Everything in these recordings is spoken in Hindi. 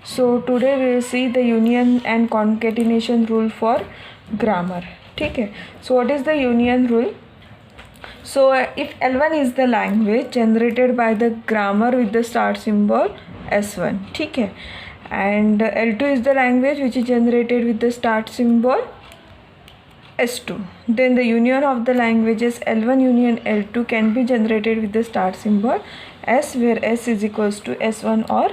So today we will see the union and concatenation rule for grammar. ठीक है. So what is the union rule? So if L1 is the language generated by the grammar with the start symbol S1, ठीक है, and L2 is the language which is generated with the start symbol S2, then the union of the languages L1 union L2 can be generated with the start symbol S, where S is equals to S1 or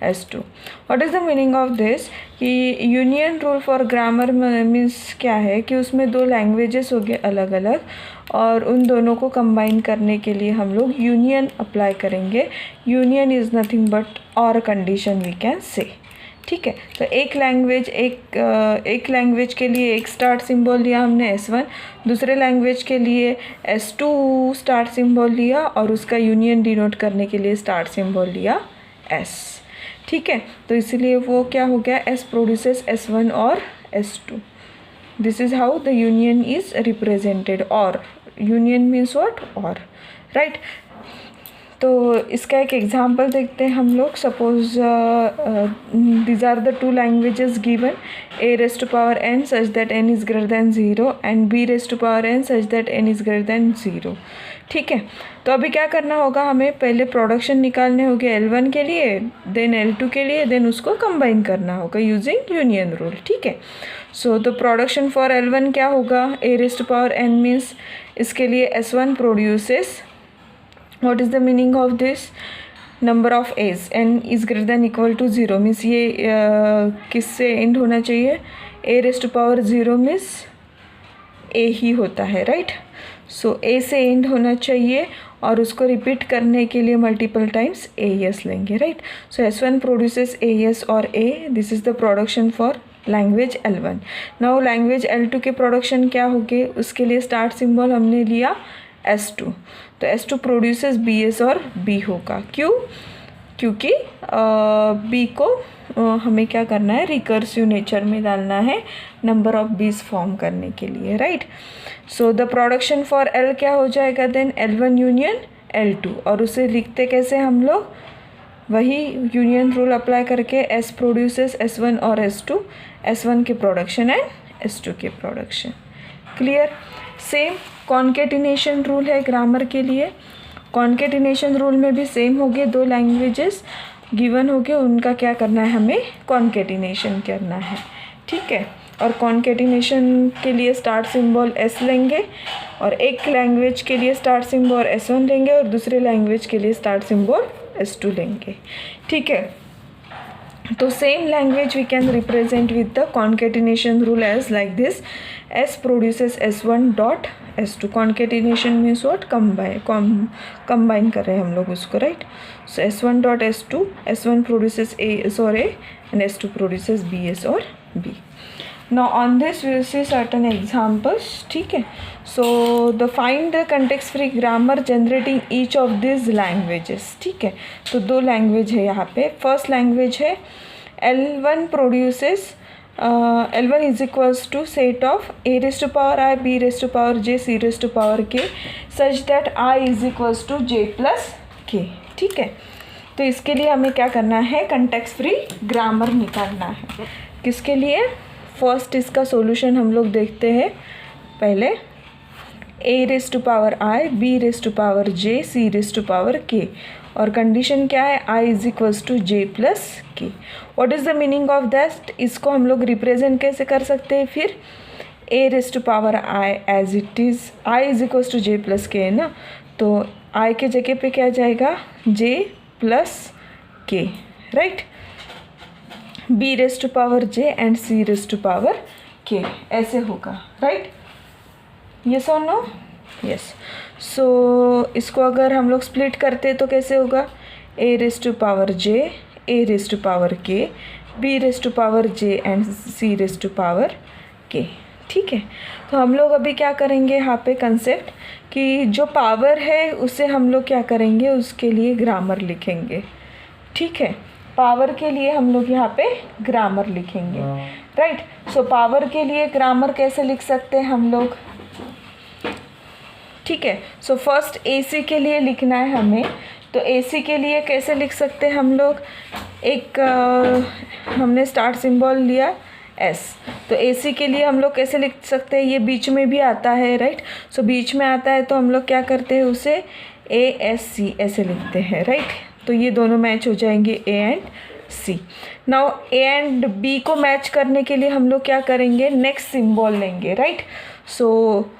S2. What is the meaning of this? कि union rule for grammar means क्या है कि उसमें दो लैंग्वेजेस हो गए अलग अलग, और उन दोनों को कंबाइन करने के लिए हम लोग यूनियन अप्लाई करेंगे. यूनियन इज़ नथिंग बट और कंडीशन वी कैन से. ठीक है. तो एक लैंग्वेज के लिए एक स्टार्ट सिंबल लिया हमने S1, दूसरे लैंग्वेज के लिए S2 स्टार्ट सिंबल लिया, और उसका यूनियन डिनोट करने के लिए स्टार्ट सिंबल लिया S. ठीक है. तो इसलिए वो क्या हो गया, S प्रोड्यूसेस S1 और S2. This is how the union is represented. और union means what? Or, right. तो इसका एक एग्जांपल देखते हैं हम लोग. Suppose these are the two languages given, a raised to power n such that n is greater than 0 and b raised to power n such that n is greater than 0. ठीक है. तो अभी क्या करना होगा, हमें पहले प्रोडक्शन निकालने होंगे L1 के लिए, देन L2 के लिए, देन उसको कंबाइन करना होगा यूजिंग यूनियन रूल. ठीक है. So the production for L1 क्या होगा, a raised to power n means इसके लिए S1 produces, what is the meaning of this, number of a's, n is greater than equal to 0 means ये किससे एंड होना चाहिए, a raised to power 0 means a ही होता है, राइट. सो a से एंड होना चाहिए, और उसको रिपीट करने के लिए मल्टीपल टाइम्स AES लेंगे, right. So S1 produces AES और A. This is the production for language L1. Now language L2 के प्रोडक्शन क्या होंगे, उसके लिए स्टार्ट सिंबल हमने लिया S2. तो S2 produces BS or B होगा. क्यों? क्योंकि B को हमें क्या करना है, रिकर्सिव नेचर में डालना है नंबर ऑफ बीस फॉर्म करने के लिए, right. So the production for L क्या हो जाएगा देन, L1 यूनियन L2. और उसे लिखते कैसे हम लोग, वही यूनियन रूल अप्लाई करके S प्रोड्यूसेस S1 और S2, S1 के प्रोडक्शन एंड S2 के production. Clear. Same concatenation rule है ग्रामर के लिए. कॉन्केटिनेशन रूल में भी सेम हो गए, दो लैंग्वेजेस गिवन हो गए, उनका क्या करना है, हमें कॉन्केटिनेशन करना है. ठीक है. और कॉन्केटिनेशन के लिए स्टार्ट सिंबल S लेंगे, और एक लैंग्वेज के लिए स्टार्ट सिंबल S1 लेंगे, और दूसरे लैंग्वेज के लिए स्टार्ट सिंबल S2 लेंगे. ठीक है. तो same language we can represent with the concatenation rule as like this, S produces S1 dot S2. Concatenation means what, combine कर रहे हैं हम लोग उसको, right. So S1 dot S2, S1 produces AS or A, and S2 produces BS or B. Now on this we will see certain examples. ठीक है. So the find the context free grammar generating each of these languages. ठीक है. तो दो लैंग्वेज है यहाँ पे. फर्स्ट लैंग्वेज है L1 produces L1 is equals to set of a raised to power I, b raised to power j, c raised to power k such that I is equals to j plus k. ठीक है. तो इसके लिए हमें क्या करना है, कंटेक्स्ट फ्री ग्रामर निकालना है. किसके लिए, फर्स्ट इसका सॉल्यूशन हम लोग देखते हैं पहले. a raised to power I, b raised to power j, c raised to power k, और कंडीशन क्या है, I is equals to j plus k. What is the meaning of that, इसको हम लोग रिप्रेजेंट कैसे कर सकते हैं फिर, a raised to power I as it is, I is equals to j plus k है ना, तो I के जगह पे क्या जाएगा, j plus k, right. b raised to power j and c raised to power k, ऐसे होगा, राइट. यस और नो, यस. सो इसको अगर हम लोग स्प्लिट करते तो कैसे होगा, a raised to power j, a raised to power k, b raised to power j and c raised to power k. ठीक है. तो हम लोग अभी क्या करेंगे यहाँ पे कंसेप्ट, कि जो पावर है उसे हम लोग क्या करेंगे, उसके लिए ग्रामर लिखेंगे. ठीक है. पावर के लिए हम लोग यहाँ पे ग्रामर लिखेंगे, राइट. सो पावर के लिए ग्रामर कैसे लिख सकते हैं हम लोग, ठीक है. सो फर्स्ट AC के लिए लिखना है हमें, तो AC के लिए कैसे लिख सकते हैं हम लोग, एक हमने स्टार्ट सिंबल लिया S, तो AC के लिए हम लोग कैसे लिख सकते हैं, ये बीच में भी आता है राइट, सो बीच में आता है तो हम लोग क्या करते हैं उसे ASC ऐसे लिखते हैं राइट, तो ये दोनों मैच हो जाएंगे A and C। Now A and B को मैच करने के लिए हम लोग क्या करेंगे, नेक्स्ट सिंबल लेंगे राइट, सो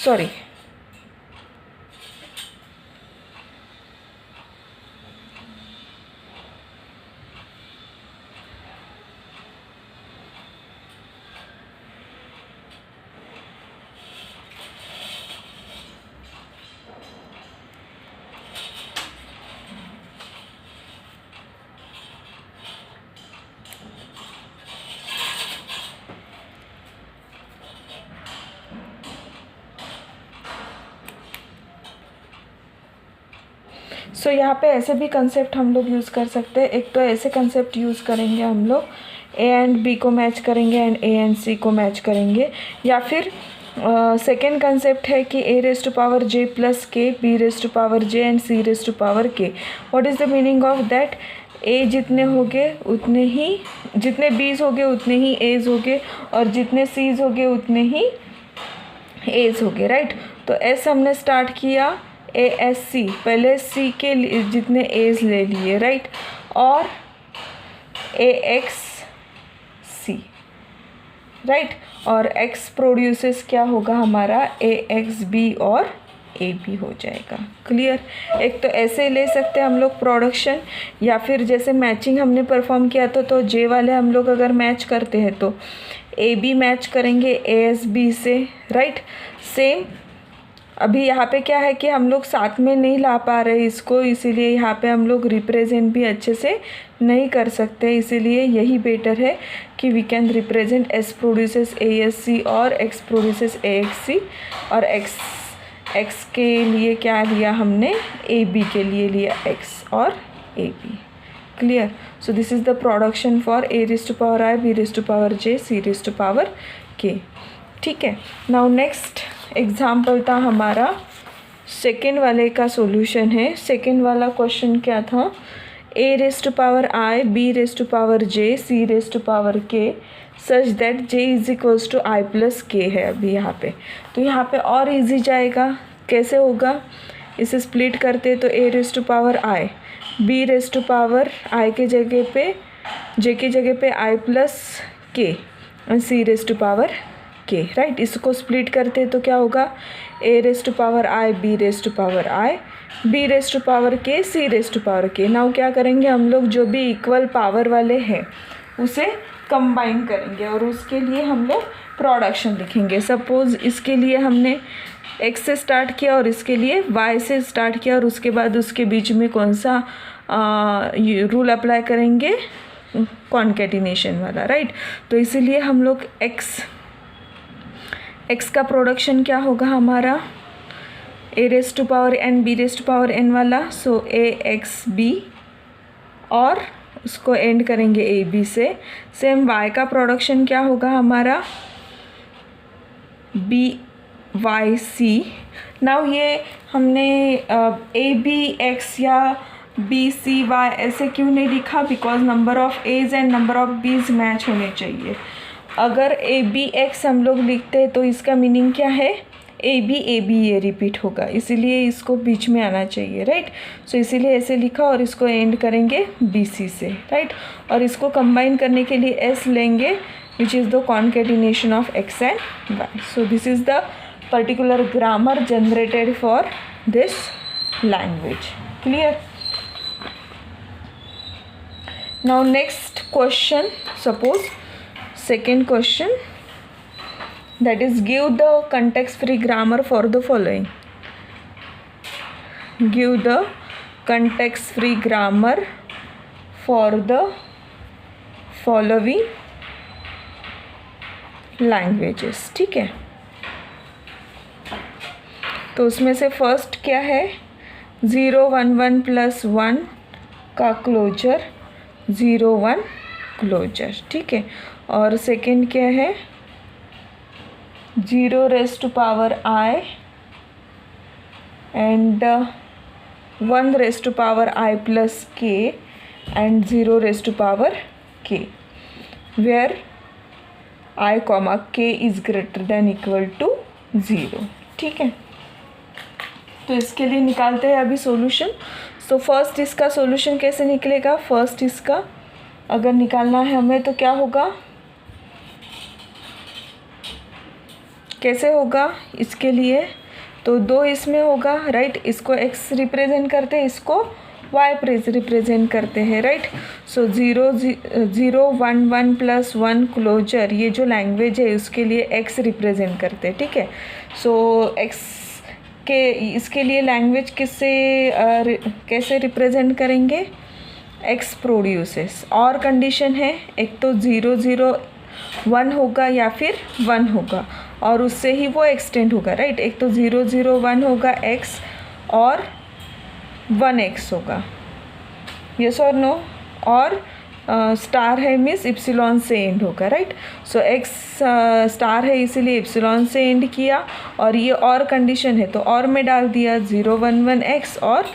सॉरी सो यहाँ पे ऐसे भी कंसेप्ट हम लोग यूज़ कर सकते हैं, एक तो ऐसे कंसेप्ट यूज़ करेंगे हम लोग A एंड B को मैच करेंगे एंड A एंड C को मैच करेंगे, या फिर सेकेंड कंसेप्ट है कि A⁻J + K, B⁻J and C⁻K। What is the meaning of that, A जितने होंगे उतने ही, जितने B's होंगे उतने ही A's होंगे, और जितने C's होंगे उतने ही A's होंगे राइट। तो S हमने स्टार्ट किया ASC, पहले C के जितने A's ले लिए राइट, और AXC राइट, और X प्रोड्यूसेस क्या होगा हमारा AXB और AB हो जाएगा। क्लियर, एक तो ऐसे ले सकते हैं हम लोग प्रोडक्शन, या फिर जैसे मैचिंग हमने परफॉर्म किया था तो J वाले हम लोग अगर मैच करते हैं तो AB मैच करेंगे ASB से राइट। सेम अभी यहाँ पे क्या है कि हम लोग साथ में नहीं ला पा रहे इसको, इसीलिए यहाँ पे हम लोग रिप्रेजेंट भी अच्छे से नहीं कर सकते, इसीलिए यही बेटर है कि we can represent S produces ASC और X प्रोड्यूसेस AXC, और X के लिए क्या लिया हमने, AB के लिए लिया X और AB। Clear, so this is the production for A⁻I, B⁻J, C⁻K। ठीक है, नाउ नेक्स्ट एग्जाम्पल था हमारा सेकेंड वाले का सॉल्यूशन है। सेकेंड वाला क्वेश्चन क्या था, A⁻I, B⁻J, C⁻K such that J = I + K है अभी यहाँ पे, तो यहाँ पे और इजी जाएगा। कैसे होगा, इसे स्प्लिट करते तो A⁻I, B⁻I के जगह पे, J की जगह पे I + K और C⁻K राइट। इसको स्प्लिट करते तो क्या होगा, A⁻I, B⁻I, B⁻K, C⁻K। Now क्या करेंगे हम लोग, जो भी इक्वल पावर वाले हैं उसे कंबाइन करेंगे और उसके लिए हम लोग प्रोडक्शन लिखेंगे। सपोज़ इसके लिए हमने X से स्टार्ट किया और इसके लिए Y से स्टार्ट किया, और उसके बाद उसके बीच में कौन सा रूल अप्लाई करेंगे, कॉन्केटिनेशन वाला राइट। तो इसीलिए हम लोग X का प्रोडक्शन क्या होगा हमारा, A⁻N, B⁻N वाला, सो AXB, और उसको एंड करेंगे AB से। सेम Y का प्रोडक्शन क्या होगा हमारा, BYC। नाउ ये हमने ABX या BCY ऐसे क्यों नहीं लिखा, because number of A's and number of B's match होने चाहिए। अगर ABX हम लोग लिखते हैं तो इसका मीनिंग क्या है, AB ये रिपीट होगा, इसीलिए इसको बीच में आना चाहिए राइट। सो इसीलिए ऐसे लिखा और इसको एंड करेंगे BC से राइट, और इसको कंबाइन करने के लिए S लेंगे which is the concatenation of X and Y. So this is the particular grammar generated for this language. Clear? Now next question, suppose second question, that is give the context free grammar for the following. Give the context free grammar for the following languages. ठीक है, तो उसमें से फर्स्ट क्या है, 0 1 1 + 1 का क्लोजर 0 1 क्लोजर। ठीक है, और सेकंड क्या है, 0⁻I and 1 raised to power I plus k and 0 raised to power k, where I comma k is greater than equal to 0. ठीक है, तो इसके लिए निकालते हैं अभी सॉल्यूशन. सो फर्स्ट इसका सॉल्यूशन कैसे निकलेगा? फर्स्ट इसका अगर निकालना है हमें तो क्या होगा, कैसे होगा इसके लिए? तो 2 इसमें होगा, राइट. इसको x रिप्रेजेंट करते हैं, इसको y रिप्रेजेंट करते हैं, राइट. सो 0 1 1 प्लस 1 क्लोजर, ये जो लैंग्वेज है उसके लिए x रिप्रेजेंट करते हैं, ठीक है. सो x के इसके लिए लैंग्वेज कैसे रिप्रेजेंट करेंगे? x produces. और कंडीशन है, एक तो 0 0 1 होगा या फिर 1 होगा और उससे ही वो एक्सटेंड होगा, राइट. एक तो 0 0 1 होगा x और 1x होगा, यस और नो. और स्टार है मीन्स इप्सिलॉन से एंड होगा, राइट. सो x स्टार है इसीलिए इप्सिलॉन से एंड किया, और ये और कंडीशन है तो और में डाल दिया 0 1 1 x और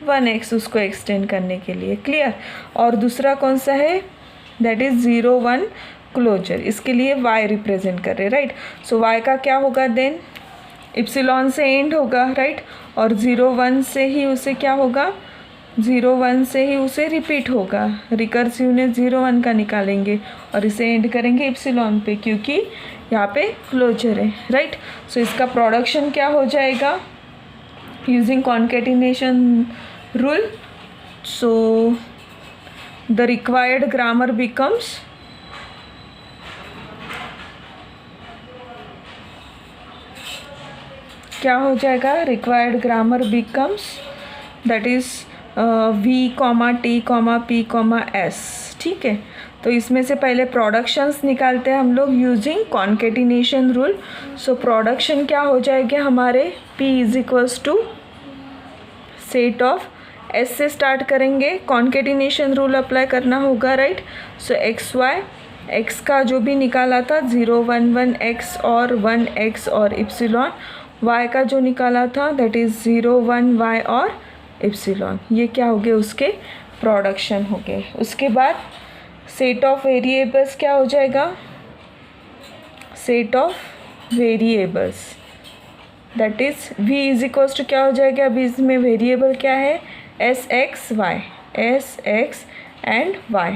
1x उसको एक्सटेंड करने के लिए. क्लियर. और दूसरा कौन सा है? दैट इज़ 0 1 क्लोजर, इसके लिए y रिप्रेजेंट कर रहे, राइट. सो y का क्या होगा देन? इप्सिलॉन से एंड होगा, राइट. और 0 1 से ही उसे क्या होगा? 0 1 से ही उसे रिपीट होगा. रिकर्सिव ने 0 1 का निकालेंगे और इसे एंड करेंगे इप्सिलॉन पे, क्योंकि यहाँ पे क्लोजर है, राइट. सो इसका प्रोडक्शन क्या हो जाएगा? Using concatenation rule. So the required grammar becomes क्या हो जाएगा? Required grammar becomes that is v comma t comma p comma s. ठीक है, तो इसमें से पहले प्रोडक्शंस निकालते हैं हम लोग using concatenation rule. So production क्या हो जाएगा हमारे? p is equals to set of s से स्टार्ट करेंगे, कॉन्केटिनेशन रूल अप्लाई करना होगा, राइट. सो x का जो भी निकाला था 0 1 1 x और 1x और इप्सिलॉन, y का जो निकाला था दैट इज़ 0 1 y और इप्सिलॉन. ये क्या हो गए? उसके प्रोडक्शन हो गए. उसके बाद सेट ऑफ वेरिएबल्स क्या हो जाएगा? Set of variables that is v is equals to क्या हो जाएगा? अभी इसमें वेरिएबल क्या है? s x and y.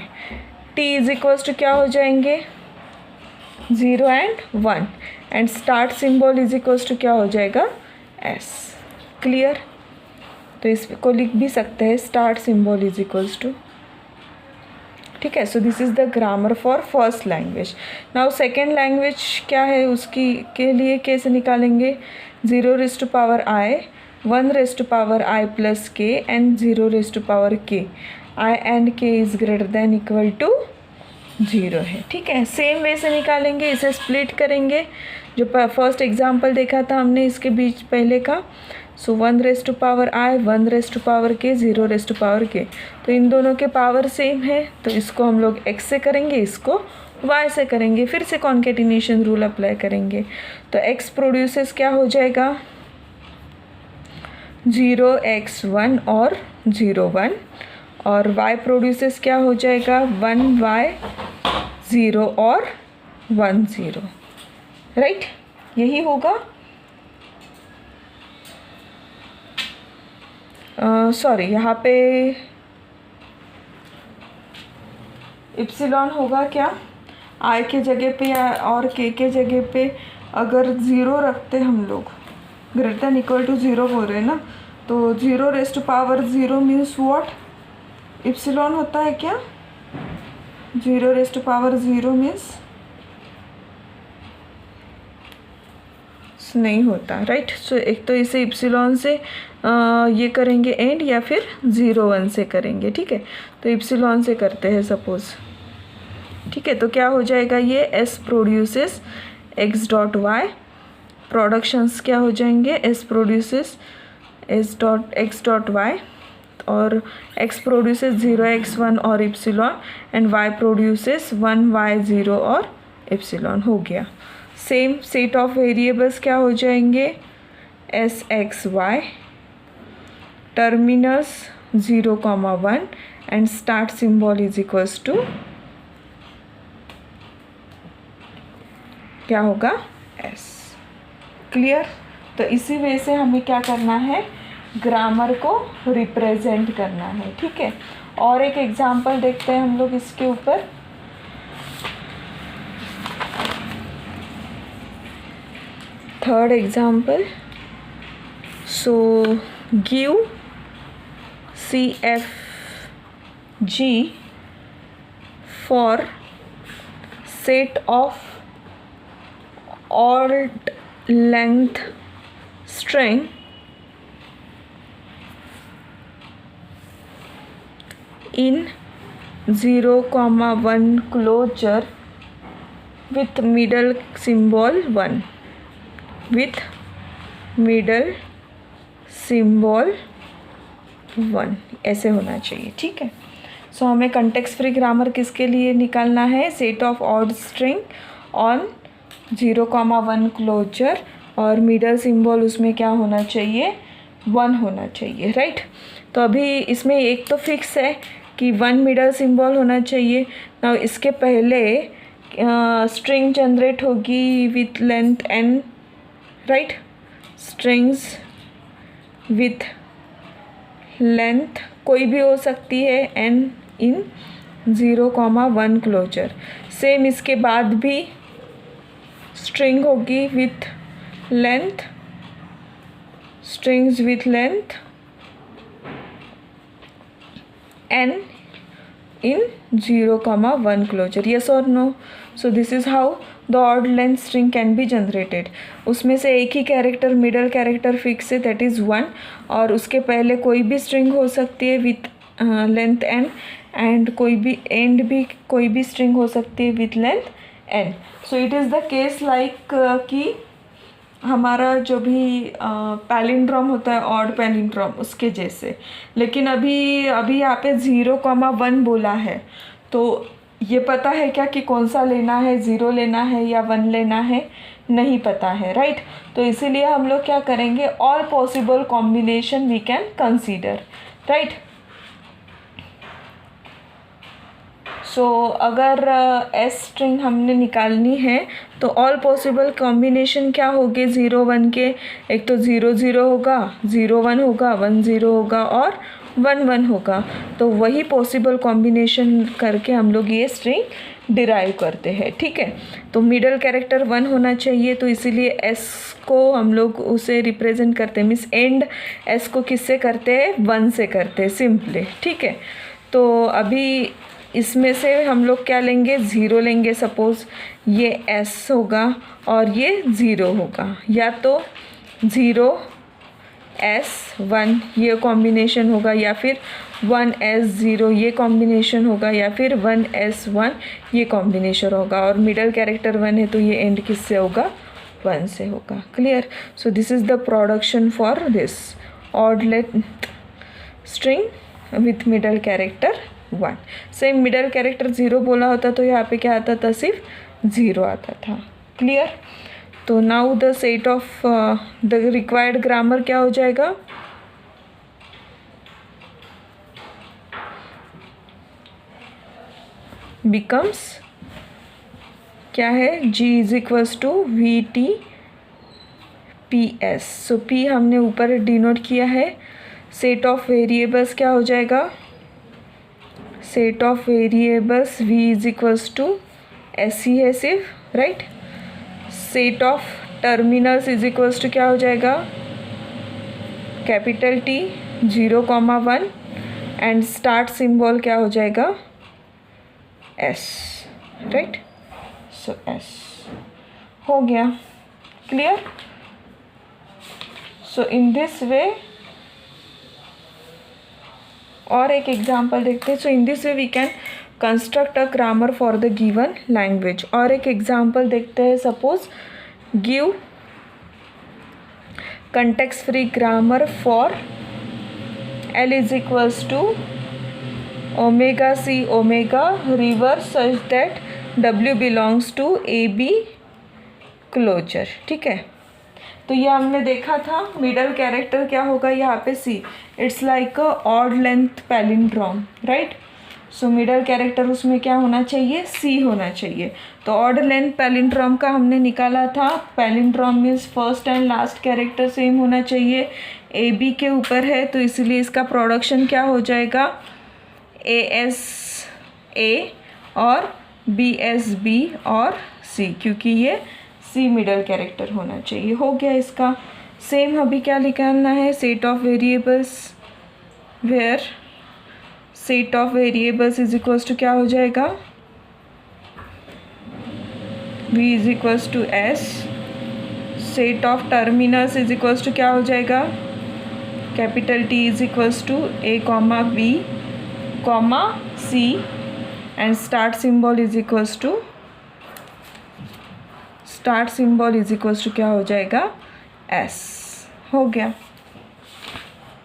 t is equals to क्या हो जाएंगे? 0 and 1 and start symbol is equals to क्या हो जाएगा? s. क्लियर. तो इसको लिख भी सकते हैं start symbol is equals to, ठीक है. So this is the grammar for first language. Now second language क्या है, उसकी के लिए कैसे निकालेंगे? 0 raised to power I, 1 raised to power I plus k and 0 raised to power k. I and k is greater than equal to 0 है, ठीक है. सेम वे से निकालेंगे, इसे स्प्लिट करेंगे जो फर्स्ट एग्जांपल देखा था हमने इसके बीच पहले का. सो 1 raised to power I, 1 raised to power k, 0 raised to power k. तो इन दोनों के पावर सेम है तो इसको हम लोग x से करेंगे, इसको y से करेंगे, फिर से कॉन्केटिनेशन रूल अप्लाई करेंगे. तो x प्रोड्यूसेस क्या हो जाएगा? 0 x 1 और 0 1, और y प्रोड्यूसेस क्या हो जाएगा? 1 y 0 और 1 0, राइट. यही होगा. सॉरी, यहाँ पे इप्सिलॉन होगा क्या? I के जगह पे या और k के जगह पे अगर 0 रखते हम लोग, ग्रेटर देन इक्वल टू 0 हो रहे हैं ना, तो 0 raised to power 0 means what? Epsilon होता है क्या? 0 raised to power 0 मीन्स नहीं होता, राइट. सो एक तो इसे इप्सिलॉन से ये करेंगे एंड, या फिर 0 1 से करेंगे, ठीक है. तो इप्सिलॉन से करते हैं सपोज, ठीक है. तो क्या हो जाएगा? ये s produces x dot y. Productions क्या हो जाएंगे? s produces x dot y और x प्रोड्यूसेस 0 x 1 और epsilon and y produces 1 y 0 और इप्सिलॉन. हो गया. सेम सेट ऑफ वेरिएबल्स क्या हो जाएंगे? s x y terminus 0,1 and start symbol is equals to क्या होगा, s. क्लियर. तो इसी वे से हमें क्या करना है, ग्रामर को रिप्रेजेंट करना है. ठीक है. और एक एग्जांपल देखते हैं हम लोग इसके ऊपर. Third example. So give CFG for set of odd length string in 0,1 closure with middle symbol 1 with middle symbol 1 ऐसे होना चाहिए. ठीक है. सो हमें कंटेक्स्ट फ्री ग्रामर किसके लिए निकालना है, set of odd string on 0,1 closure और मिडल सिंबल उसमें क्या होना चाहिए, 1 होना चाहिए. राइट. तो अभी इसमें एक तो फिक्स है कि 1 मिडल सिंबल होना चाहिए. ना इसके पहले स्ट्रिंग जनरेट होगी with length n. Right. Strings with length कोई भी हो सकती है n इन 0,1 क्लोजर. सेम इसके बाद भी स्ट्रिंग होगी with length, strings with length n in 0,1 closure. Yes or no? So this is how the odd length string can be generated. उसमें से एक ही कैरेक्टर मिडल कैरेक्टर फिक्स है, दैट इज़ 1, और उसके पहले कोई भी स्ट्रिंग हो सकती है विथ लेंथ n एंड कोई भी एंड भी कोई भी स्ट्रिंग हो सकती है with length n. So it is the case like कि हमारा जो भी पैलिंड्रोम होता है, ऑड पैलिंड्रोम, उसके जैसे. लेकिन अभी यहाँ पे 0,1 बोला है, तो ये पता है क्या कि कौन सा लेना है, 0 लेना है या 1 लेना है, नहीं पता है. राइट. तो इसीलिए हम लोग क्या करेंगे, all possible combination we can consider. Right. So अगर एस स्ट्रिंग हमने निकालनी है तो ऑल पॉसिबल कॉम्बिनेशन क्या होंगे 0 1 के, एक तो 0 0 होगा, 0 1 होगा, 1 0 होगा और 1 1 होगा. तो वही पॉसिबल कॉम्बिनेशन करके हम लोग ये स्ट्रिंग डिराइव करते हैं. ठीक है. तो मिडल कैरेक्टर 1 होना चाहिए, तो इसीलिए एस को हम लोग उसे रिप्रेजेंट करते हैं, मीन्स एंड एस को किससे करते हैं, 1 से करते हैं सिंपली. ठीक है. तो अभी इसमें से हम लोग क्या लेंगे, 0 लेंगे. सपोज़ ये S होगा और ये 0 होगा, या तो 0 S 1 ये कॉम्बिनेशन होगा, या फिर 1 S 0 ये कॉम्बिनेशन होगा, या फिर 1 S 1 ये कॉम्बिनेशन होगा. और मिडल कैरेक्टर 1 है तो ये एंड किससे होगा, 1 से होगा. Clear. So this is the production for this odd length string with middle character 1. Same middle character 0 बोला होता तो यहाँ पे क्या आता था, सिर्फ 0 आता था. क्लियर. तो now the set of the required grammar क्या हो जाएगा, बिकम्स क्या है, G is equals to VT PS. So P हमने ऊपर डिनोट किया है. सेट ऑफ वेरिएबल्स क्या हो जाएगा, set of variables V is equals to S ही है सिर्फ. Right. Set of terminals is equals to क्या हो जाएगा, capital T 0,1 and start symbol क्या हो जाएगा, S. राइट. सो S हो गया. क्लियर. सो इन दिस वे, और एक एग्जाम्पल देखते हैं. So in this way we can construct a grammar for the given language. और एक एग्जाम्पल देखते हैं. Suppose give context free grammar for L is equals to omega C omega reverse such that W belongs to AB closure. ठीक है. तो ये हमने देखा था मिडल कैरेक्टर क्या होगा यहाँ पे see, it's like a odd length palindrome, right. So middle character उसमें क्या होना चाहिए, सी होना चाहिए। तो ऑड लेंथ पैलिंड्रोम का हमने निकाला था, palindrome means first and last character same होना चाहिए, ए बी के ऊपर है तो इसीलिए इसका प्रोडक्शन क्या हो जाएगा, ए एस ए और बी एस बी और सी, क्योंकि ये सी मिडल कैरेक्टर होना चाहिए। हो गया इसका। सेम अभी क्या निकालना है, set of variables, where set of variables is equals to क्या हो जाएगा, v is equals to S, set of terminals is equals to क्या हो जाएगा, capital T is equals to a comma b comma c and start symbol is equals to क्या हो जाएगा, s। हो गया,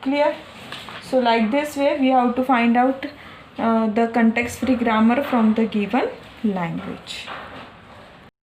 clear. So like this way we have to find out the context free grammar from the given language.